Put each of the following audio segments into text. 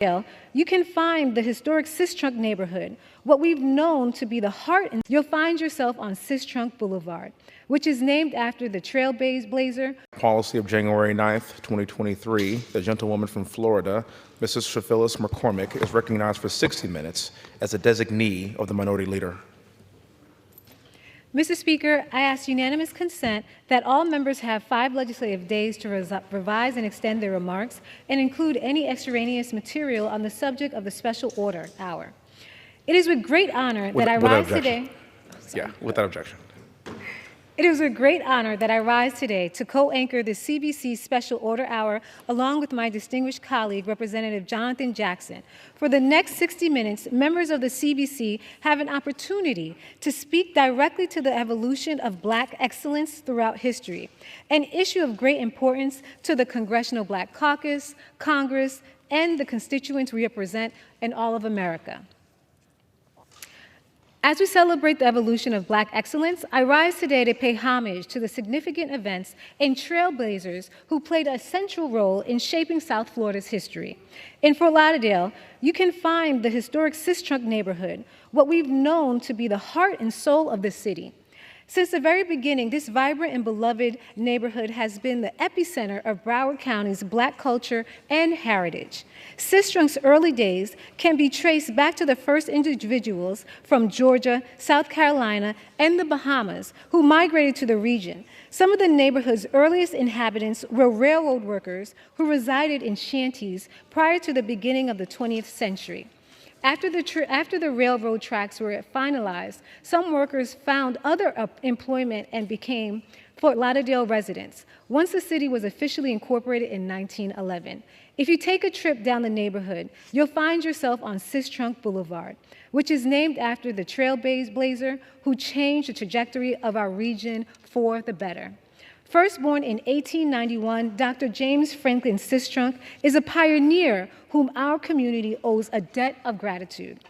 you can find the historic Sistrunk neighborhood, what we've known to be the heart. You'll find yourself on Sistrunk Boulevard, which is named after the trailblazer. Policy of January 9th, 2023, the gentlewoman from Florida, Mrs. Cherfilus-McCormick, is recognized for 60 minutes as a designee of the minority leader. Mr. Speaker, I ask unanimous consent that all members have 5 legislative days to revise and extend their remarks and include any extraneous material on the subject of the special order hour. It is with great honor that I rise today. Yeah, without objection. It is a great honor that I rise today to co-anchor the CBC Special Order Hour along with my distinguished colleague, Representative Jonathan Jackson. For the next 60 minutes, members of the CBC have an opportunity to speak directly to the evolution of Black excellence throughout history, an issue of great importance to the Congressional Black Caucus, Congress, and the constituents we represent in all of America. As we celebrate the evolution of Black excellence, I rise today to pay homage to the significant events and trailblazers who played a central role in shaping South Florida's history. In Fort Lauderdale, you can find the historic Sistrunk neighborhood, what we've known to be the heart and soul of the city. Since the very beginning, this vibrant and beloved neighborhood has been the epicenter of Broward County's Black culture and heritage. Sistrunk's early days can be traced back to the first individuals from Georgia, South Carolina, and the Bahamas who migrated to the region. Some of the neighborhood's earliest inhabitants were railroad workers who resided in shanties prior to the beginning of the 20th century. After the railroad tracks were finalized, some workers found other employment and became Fort Lauderdale residents, once the city was officially incorporated in 1911. If you take a trip down the neighborhood, you'll find yourself on Sistrunk Boulevard, which is named after the trailblazer who changed the trajectory of our region for the better. First born in 1891, Dr. James Franklin Sistrunk is a pioneer whom our community owes a debt of gratitude.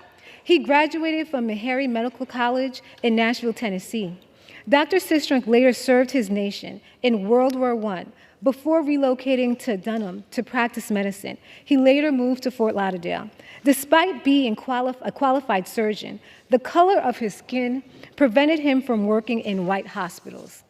He graduated from Meharry Medical College in Nashville, Tennessee. Dr. Sistrunk later served his nation in World War I. Before relocating to Dunham to practice medicine, he later moved to Fort Lauderdale. Despite being a qualified surgeon, the color of his skin prevented him from working in white hospitals.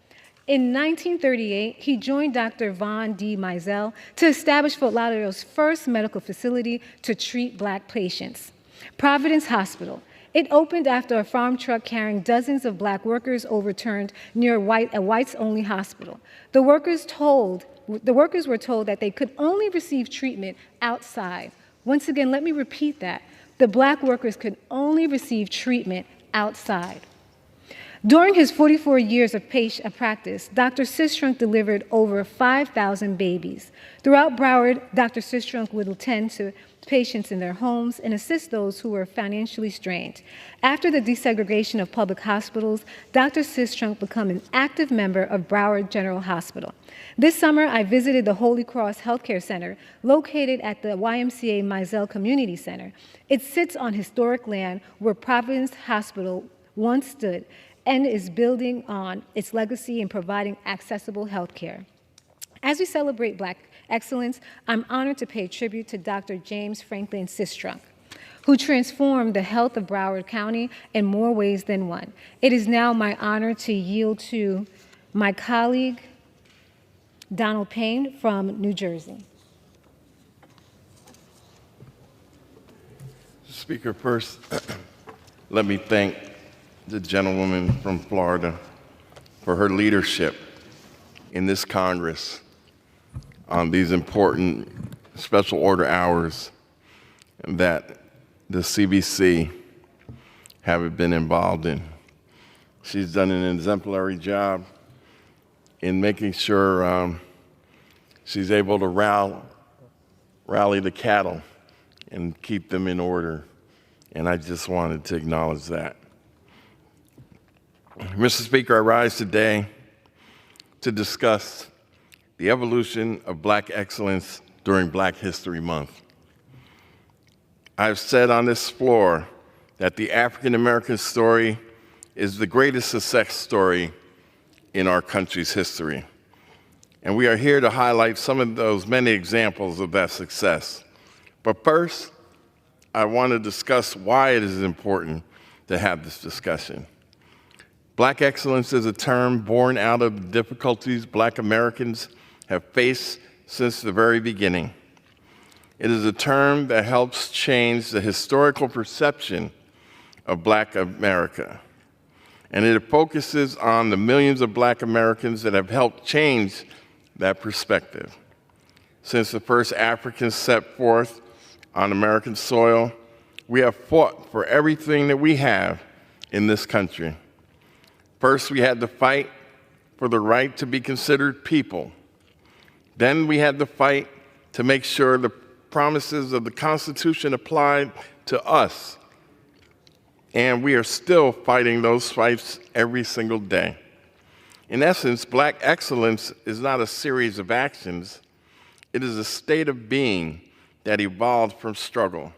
In 1938, he joined Dr. Von D. Mizell to establish Fort Lauderdale's first medical facility to treat Black patients, Providence Hospital. It opened after a farm truck carrying dozens of Black workers overturned near a whites-only hospital. The workers were told that they could only receive treatment outside. Once again, let me repeat that. The Black workers could only receive treatment outside. During his 44 years of practice, Dr. Sistrunk delivered over 5,000 babies. Throughout Broward, Dr. Sistrunk would attend to patients in their homes and assist those who were financially strained. After the desegregation of public hospitals, Dr. Sistrunk became an active member of Broward General Hospital. This summer, I visited the Holy Cross Healthcare Center, located at the YMCA Mizell Community Center. It sits on historic land where Providence Hospital once stood, and is building on its legacy in providing accessible health care. As we celebrate Black excellence, I'm honored to pay tribute to Dr. James Franklin Sistrunk, who transformed the health of Broward County in more ways than one. It is now my honor to yield to my colleague, Donald Payne from New Jersey. Speaker, first, let me thank the gentlewoman from Florida for her leadership in this Congress on these important special order hours that the CBC have been involved in. She's done an exemplary job in making sure she's able to rally the cattle and keep them in order, and I just wanted to acknowledge that. Mr. Speaker, I rise today to discuss the evolution of Black excellence during Black History Month. I've said on this floor that the African American story is the greatest success story in our country's history. And we are here to highlight some of those many examples of that success. But first, I want to discuss why it is important to have this discussion. Black excellence is a term born out of the difficulties Black Americans have faced since the very beginning. It is a term that helps change the historical perception of Black America. And it focuses on the millions of Black Americans that have helped change that perspective. Since the first Africans set forth on American soil, we have fought for everything that we have in this country. First, we had to fight for the right to be considered people. Then we had to fight to make sure the promises of the Constitution applied to us. And we are still fighting those fights every single day. In essence, Black excellence is not a series of actions. It is a state of being that evolved from struggle.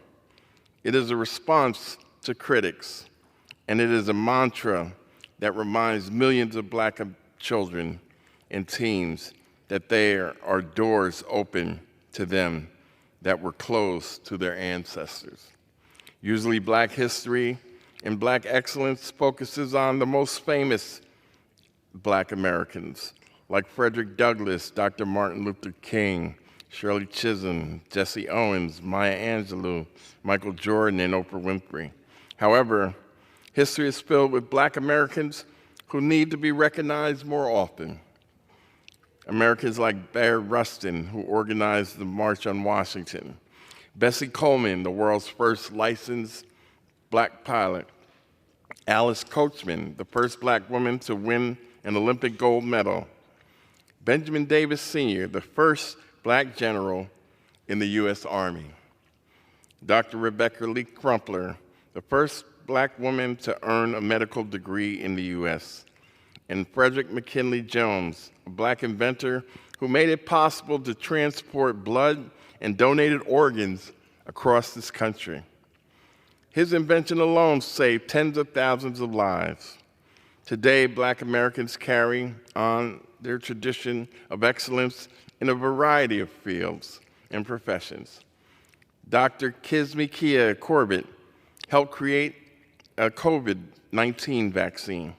It is a response to critics, and it is a mantra that reminds millions of Black children and teens that there are doors open to them that were closed to their ancestors. Usually Black history and Black excellence focuses on the most famous Black Americans, like Frederick Douglass, Dr. Martin Luther King, Shirley Chisholm, Jesse Owens, Maya Angelou, Michael Jordan, and Oprah Winfrey. However, history is filled with Black Americans who need to be recognized more often. Americans like Bayard Rustin, who organized the March on Washington, Bessie Coleman, the world's first licensed Black pilot, Alice Coachman, the first Black woman to win an Olympic gold medal, Benjamin Davis Sr., the first Black general in the U.S. Army, Dr. Rebecca Lee Crumpler, the first Black woman to earn a medical degree in the U.S., and Frederick McKinley Jones, a Black inventor who made it possible to transport blood and donated organs across this country. His invention alone saved tens of thousands of lives. Today, Black Americans carry on their tradition of excellence in a variety of fields and professions. Dr. Kizzmekia Corbett helped create a COVID-19 vaccine.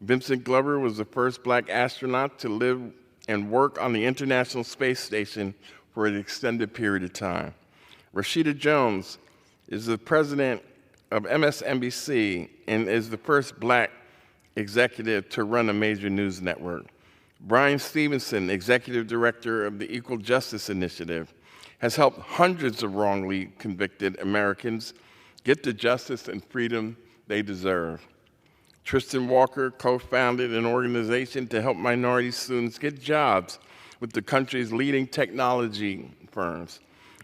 Vincent Glover was the first Black astronaut to live and work on the International Space Station for an extended period of time. Rashida Jones is the president of MSNBC and is the first Black executive to run a major news network. Brian Stevenson, executive director of the Equal Justice Initiative, has helped hundreds of wrongly convicted Americans get the justice and freedom they deserve. Tristan Walker co-founded an organization to help minority students get jobs with the country's leading technology firms.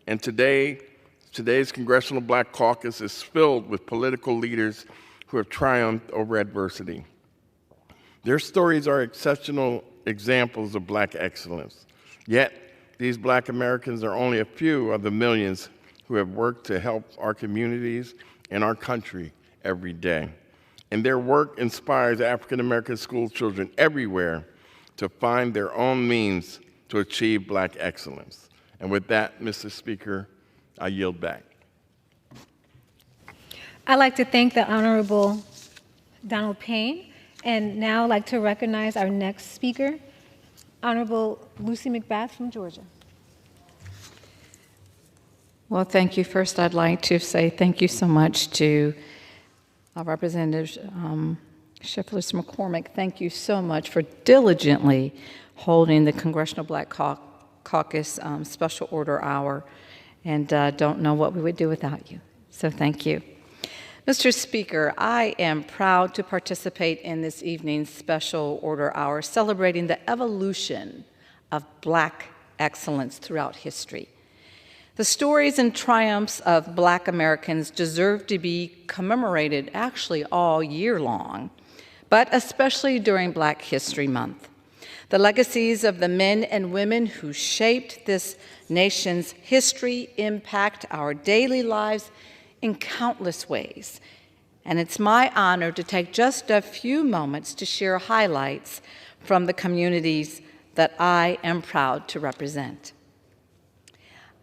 And today's Congressional Black Caucus is filled with political leaders who have triumphed over adversity. Their stories are exceptional examples of Black excellence. Yet, these Black Americans are only a few of the millions who have worked to help our communities and our country every day. And their work inspires African American school children everywhere to find their own means to achieve Black excellence. And with that, Mr. Speaker, I yield back. I'd like to thank the Honorable Donald Payne, and now I'd like to recognize our next speaker, Honorable Lucy McBath from Georgia. Well, thank you. First, I'd like to say thank you so much to Representative Cherfilus-McCormick. Thank you so much for diligently holding the Congressional Black Caucus Special Order Hour, and don't know what we would do without you. So thank you. Mr. Speaker, I am proud to participate in this evening's Special Order Hour celebrating the evolution of Black excellence throughout history. The stories and triumphs of Black Americans deserve to be commemorated actually all year long, but especially during Black History Month. The legacies of the men and women who shaped this nation's history impact our daily lives in countless ways. And it's my honor to take just a few moments to share highlights from the communities that I am proud to represent.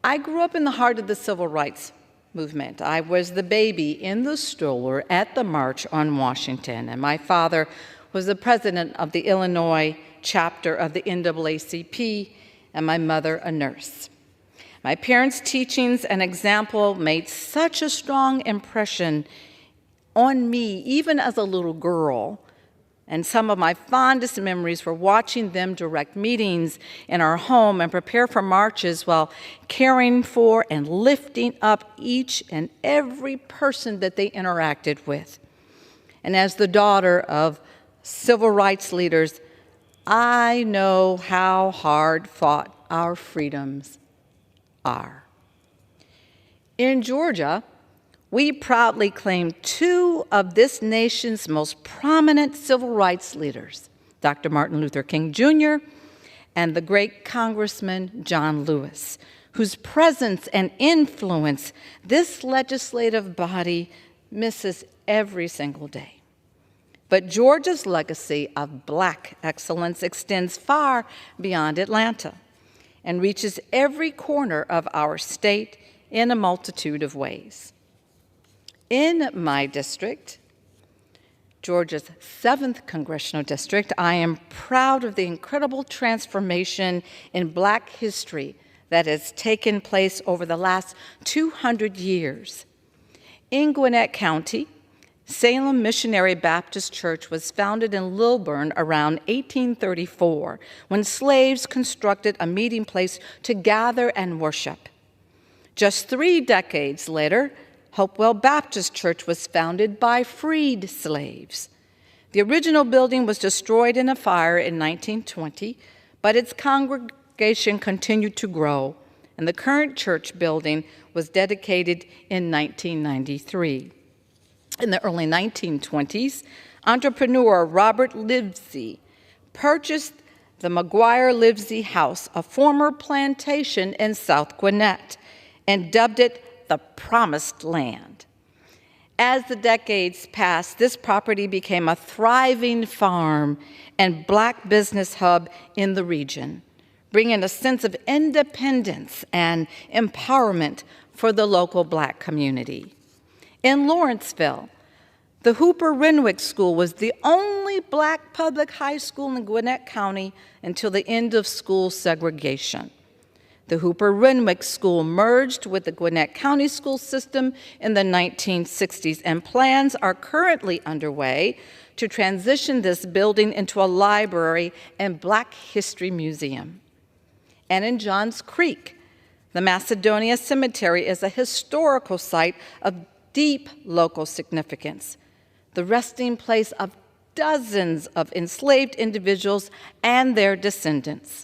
I grew up in the heart of the civil rights movement. I was the baby in the stroller at the March on Washington, and my father was the president of the Illinois chapter of the NAACP, and my mother a nurse. My parents' teachings and example made such a strong impression on me, even as a little girl, and some of my fondest memories were watching them direct meetings in our home and prepare for marches while caring for and lifting up each and every person that they interacted with. And as the daughter of civil rights leaders, I know how hard fought our freedoms are. In Georgia, we proudly claim two of this nation's most prominent civil rights leaders, Dr. Martin Luther King Jr. and the great Congressman John Lewis, whose presence and influence this legislative body misses every single day. But Georgia's legacy of Black excellence extends far beyond Atlanta and reaches every corner of our state in a multitude of ways. In my district, Georgia's 7th Congressional District, I am proud of the incredible transformation in Black history that has taken place over the last 200 years. In Gwinnett County, Salem Missionary Baptist Church was founded in Lilburn around 1834 when slaves constructed a meeting place to gather and worship. Just 3 decades later, Hopewell Baptist Church was founded by freed slaves. The original building was destroyed in a fire in 1920, but its congregation continued to grow, and the current church building was dedicated in 1993. In the early 1920s, entrepreneur Robert Livesey purchased the McGuire Livesey House, a former plantation in South Gwinnett, and dubbed it the Promised Land. As the decades passed, this property became a thriving farm and Black business hub in the region, bringing a sense of independence and empowerment for the local Black community. In Lawrenceville, the Hooper Renwick School was the only Black public high school in Gwinnett County until the end of school segregation. The Hooper Renwick School merged with the Gwinnett County school system in the 1960s, and plans are currently underway to transition this building into a library and Black History Museum. And in Johns Creek, the Macedonia Cemetery is a historical site of deep local significance, the resting place of dozens of enslaved individuals and their descendants.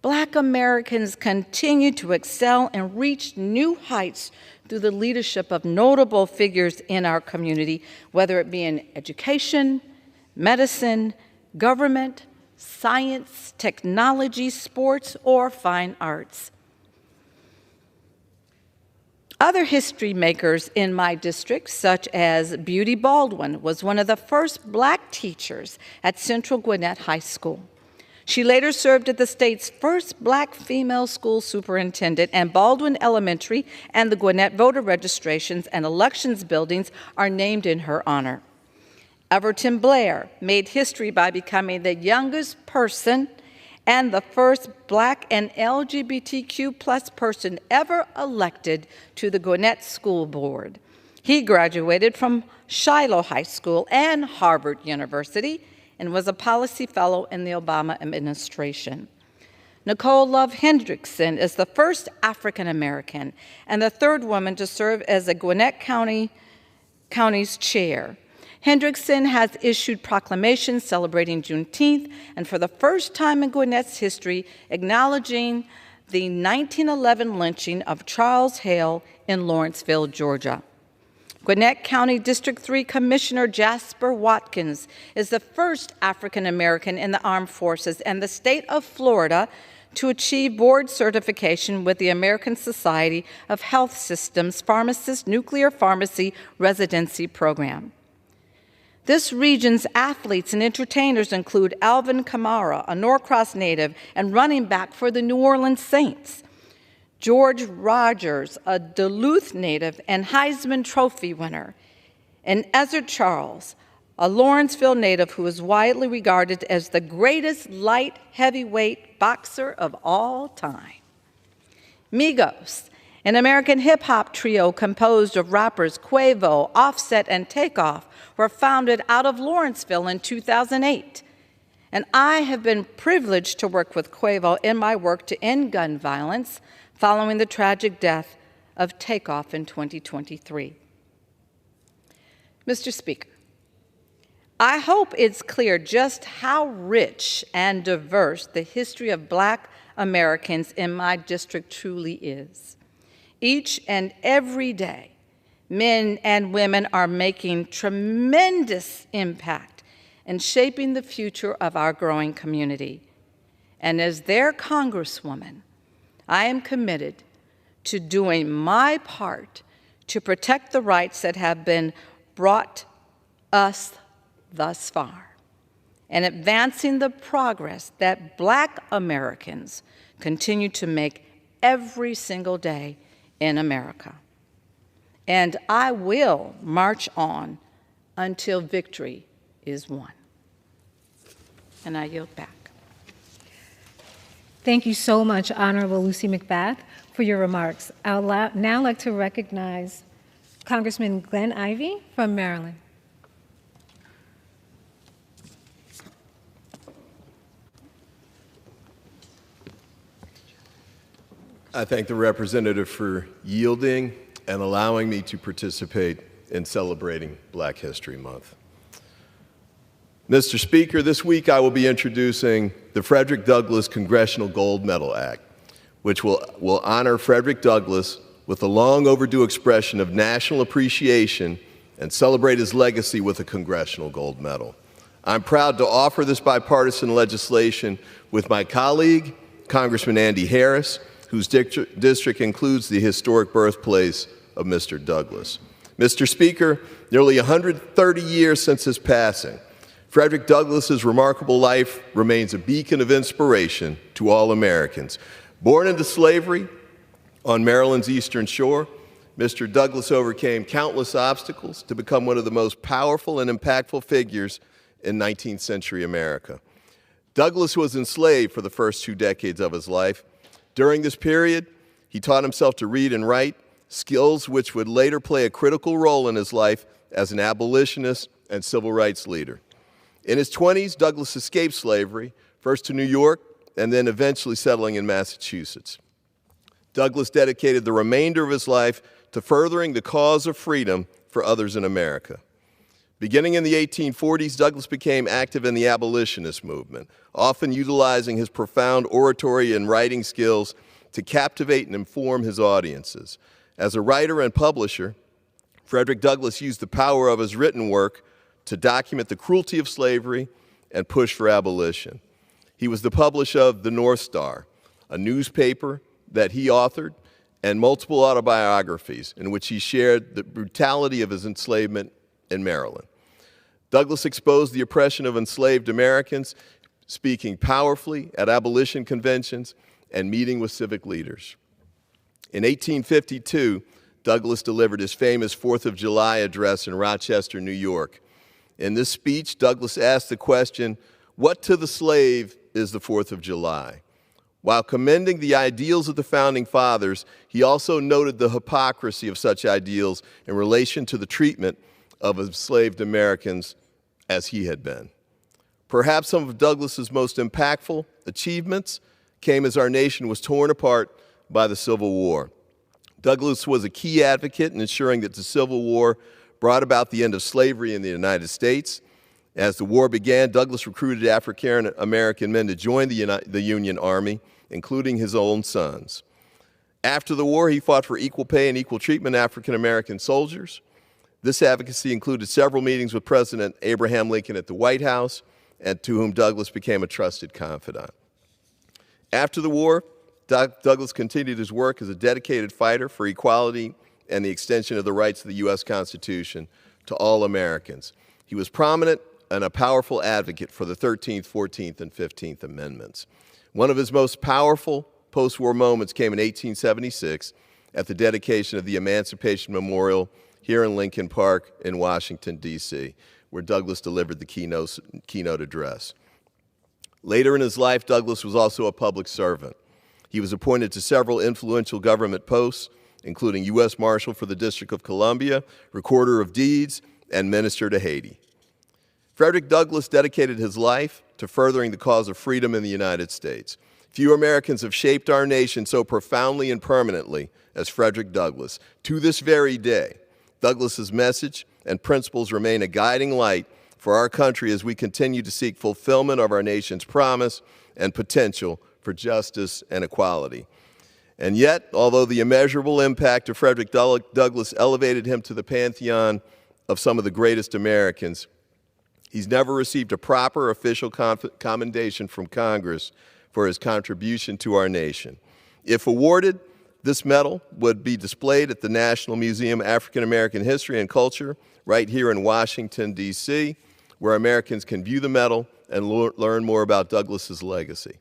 Black Americans continue to excel and reach new heights through the leadership of notable figures in our community, whether it be in education, medicine, government, science, technology, sports, or fine arts. Other history makers in my district, such as Beauty Baldwin, was one of the first Black teachers at Central Gwinnett High School. She later served as the state's first Black female school superintendent, and Baldwin Elementary and the Gwinnett voter registrations and elections buildings are named in her honor. Everton Blair made history by becoming the youngest person and the first Black and LGBTQ+ person ever elected to the Gwinnett School Board. He graduated from Shiloh High School and Harvard University and was a policy fellow in the Obama administration. Nicole Love Hendrickson is the first African American and the third woman to serve as a Gwinnett County's chair. Hendrickson has issued proclamations celebrating Juneteenth and for the first time in Gwinnett's history, acknowledging the 1911 lynching of Charles Hale in Lawrenceville, Georgia. Gwinnett County District 3 Commissioner Jasper Watkins is the first African American in the armed forces and the state of Florida to achieve board certification with the American Society of Health Systems Pharmacist Nuclear Pharmacy Residency Program. This region's athletes and entertainers include Alvin Kamara, a Norcross native and running back for the New Orleans Saints, George Rogers, a Duluth native and Heisman Trophy winner, and Ezra Charles, a Lawrenceville native who is widely regarded as the greatest light heavyweight boxer of all time. Migos, an American hip-hop trio composed of rappers Quavo, Offset, and Takeoff, were founded out of Lawrenceville in 2008. And I have been privileged to work with Quavo in my work to end gun violence following the tragic death of Takeoff in 2023. Mr. Speaker, I hope it's clear just how rich and diverse the history of Black Americans in my district truly is. Each and every day, men and women are making tremendous impact in shaping the future of our growing community. And as their Congresswoman, I am committed to doing my part to protect the rights that have been brought us thus far, and advancing the progress that Black Americans continue to make every single day in America. And I will march on until victory is won. And I yield back. Thank you so much, Honorable Lucy McBath, for your remarks. I would now like to recognize Congressman Glenn Ivey from Maryland. I thank the representative for yielding and allowing me to participate in celebrating Black History Month. Mr. Speaker, this week I will be introducing the Frederick Douglass Congressional Gold Medal Act, which will honor Frederick Douglass with a long overdue expression of national appreciation and celebrate his legacy with a Congressional Gold Medal. I'm proud to offer this bipartisan legislation with my colleague, Congressman Andy Harris, whose district includes the historic birthplace of Mr. Douglass. Mr. Speaker, nearly 130 years since his passing, Frederick Douglass's remarkable life remains a beacon of inspiration to all Americans. Born into slavery on Maryland's Eastern Shore, Mr. Douglass overcame countless obstacles to become one of the most powerful and impactful figures in 19th century America. Douglass was enslaved for the first 2 decades of his life. During this period, he taught himself to read and write, skills which would later play a critical role in his life as an abolitionist and civil rights leader. In his 20s, Douglass escaped slavery, first to New York and then eventually settling in Massachusetts. Douglass dedicated the remainder of his life to furthering the cause of freedom for others in America. Beginning in the 1840s, Douglass became active in the abolitionist movement, often utilizing his profound oratory and writing skills to captivate and inform his audiences. As a writer and publisher, Frederick Douglass used the power of his written work to document the cruelty of slavery and push for abolition. He was the publisher of The North Star, a newspaper that he authored, and multiple autobiographies in which he shared the brutality of his enslavement in Maryland. Douglass exposed the oppression of enslaved Americans, speaking powerfully at abolition conventions and meeting with civic leaders. In 1852, Douglass delivered his famous 4th of July address in Rochester, New York. In this speech, Douglass asked the question, "What to the slave is the 4th of July?" While commending the ideals of the Founding Fathers, he also noted the hypocrisy of such ideals in relation to the treatment of enslaved Americans as he had been. Perhaps some of Douglass's most impactful achievements came as our nation was torn apart by the Civil War. Douglass was a key advocate in ensuring that the Civil War brought about the end of slavery in the United States. As the war began, Douglass recruited African American men to join the Union Army, including his own sons. After the war, he fought for equal pay and equal treatment of African American soldiers. This advocacy included several meetings with President Abraham Lincoln at the White House, and to whom Douglass became a trusted confidant. After the war, Douglass continued his work as a dedicated fighter for equality and the extension of the rights of the U.S. Constitution to all Americans. He was prominent and a powerful advocate for the 13th, 14th, and 15th Amendments. One of his most powerful post-war moments came in 1876 at the dedication of the Emancipation Memorial here in Lincoln Park in Washington, D.C., where Douglass delivered the keynote address. Later in his life, Douglass was also a public servant. He was appointed to several influential government posts, including U.S. Marshal for the District of Columbia, Recorder of Deeds, and Minister to Haiti. Frederick Douglass dedicated his life to furthering the cause of freedom in the United States. Few Americans have shaped our nation so profoundly and permanently as Frederick Douglass. To this very day, Douglass's message and principles remain a guiding light for our country as we continue to seek fulfillment of our nation's promise and potential for justice and equality. And yet, although the immeasurable impact of Frederick Douglass elevated him to the pantheon of some of the greatest Americans, he's never received a proper official commendation from Congress for his contribution to our nation. If awarded, this medal would be displayed at the National Museum of African American History and Culture right here in Washington, D.C., where Americans can view the medal and learn more about Douglass's legacy.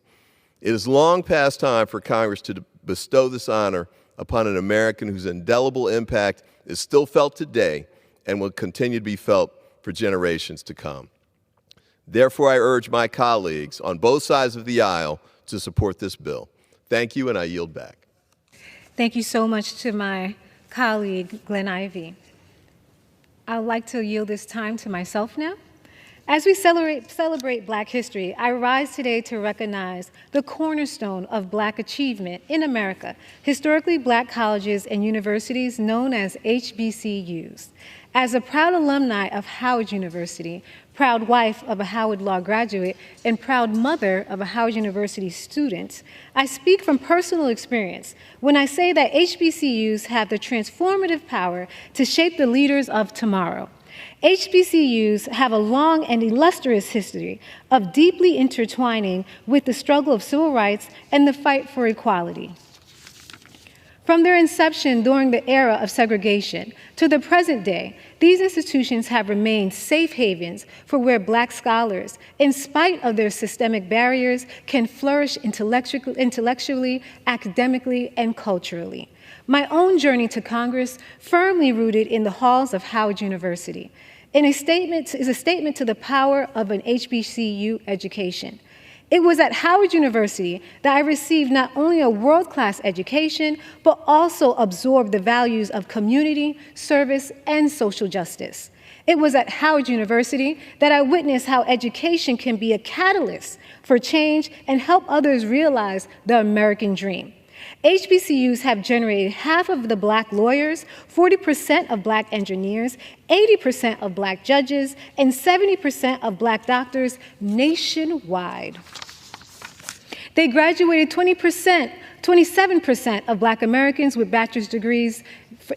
It is long past time for Congress to bestow this honor upon an American whose indelible impact is still felt today and will continue to be felt for generations to come. Therefore, I urge my colleagues on both sides of the aisle to support this bill. Thank you, and I yield back. Thank you so much to my colleague, Glenn Ivey. I'd like to yield this time to myself now. As we celebrate Black history, I rise today to recognize the cornerstone of Black achievement in America, historically Black colleges and universities known as HBCUs. As a proud alumni of Howard University, proud wife of a Howard Law graduate, and proud mother of a Howard University student, I speak from personal experience when I say that HBCUs have the transformative power to shape the leaders of tomorrow. HBCUs have a long and illustrious history of deeply intertwining with the struggle of civil rights and the fight for equality. From their inception during the era of segregation to the present day, these institutions have remained safe havens for where Black scholars, in spite of their systemic barriers, can flourish intellectually, academically, and culturally. My own journey to Congress, firmly rooted in the halls of Howard University, is a statement to the power of an HBCU education. It was at Howard University that I received not only a world-class education, but also absorbed the values of community, service, and social justice. It was at Howard University that I witnessed how education can be a catalyst for change and help others realize the American dream. HBCUs have generated half of the Black lawyers, 40% of Black engineers, 80% of Black judges, and 70% of Black doctors nationwide. They graduated 27% of Black Americans with bachelor's degrees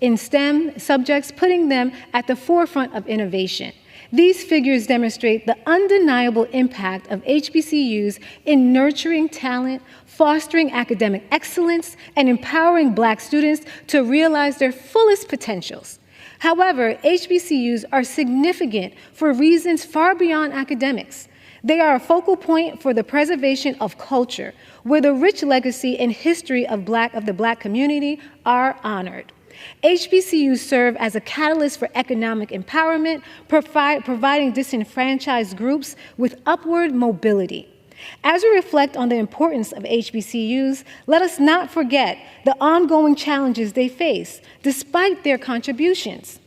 in STEM subjects, putting them at the forefront of innovation. These figures demonstrate the undeniable impact of HBCUs in nurturing talent, fostering academic excellence, and empowering Black students to realize their fullest potentials. However, HBCUs are significant for reasons far beyond academics. They are a focal point for the preservation of culture, where the rich legacy and history of the Black community are honored. HBCUs serve as a catalyst for economic empowerment, providing disenfranchised groups with upward mobility. As we reflect on the importance of HBCUs, let us not forget the ongoing challenges they face, despite their contributions.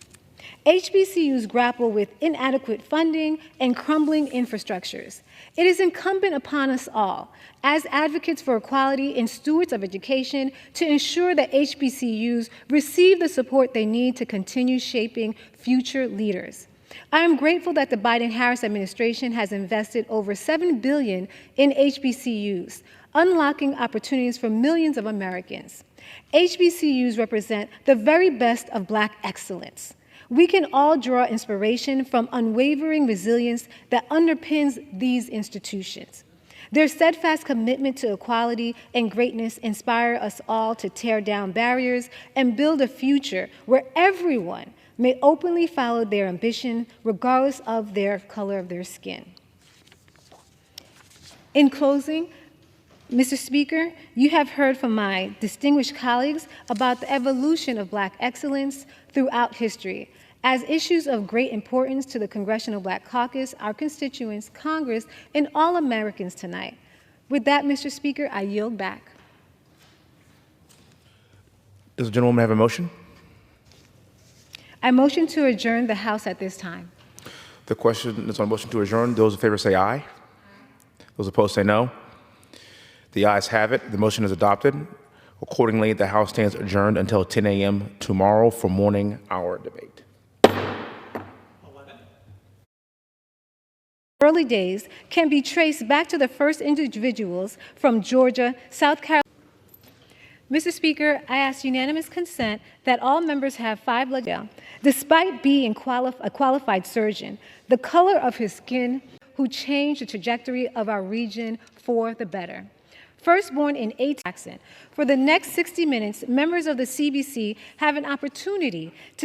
HBCUs grapple with inadequate funding and crumbling infrastructures. It is incumbent upon us all, as advocates for equality and stewards of education, to ensure that HBCUs receive the support they need to continue shaping future leaders. I am grateful that the Biden-Harris administration has invested over $7 billion in HBCUs, unlocking opportunities for millions of Americans. HBCUs represent the very best of Black excellence. We can all draw inspiration from unwavering resilience that underpins these institutions. Their steadfast commitment to equality and greatness inspire us all to tear down barriers and build a future where everyone may openly follow their ambition, regardless of their color of their skin. In closing, Mr. Speaker, you have heard from my distinguished colleagues about the evolution of Black excellence throughout history as issues of great importance to the Congressional Black Caucus, our constituents, Congress, and all Americans tonight. With that, Mr. Speaker, I yield back. Does the gentlewoman have a motion? I motion to adjourn the House at this time. The question is on motion to adjourn. Those in favor say aye. Those opposed say no. The ayes have it. The motion is adopted. Accordingly, the House stands adjourned until 10 a.m. tomorrow for morning hour debate. Early days can be traced back to the first individuals from Georgia, South Carolina. Mr. Speaker, I ask unanimous consent that all members have 5 legs. Despite being a qualified surgeon, the color of his skin who changed the trajectory of our region for the better. First born in 18 accent. For the next 60 minutes, members of the CBC have an opportunity to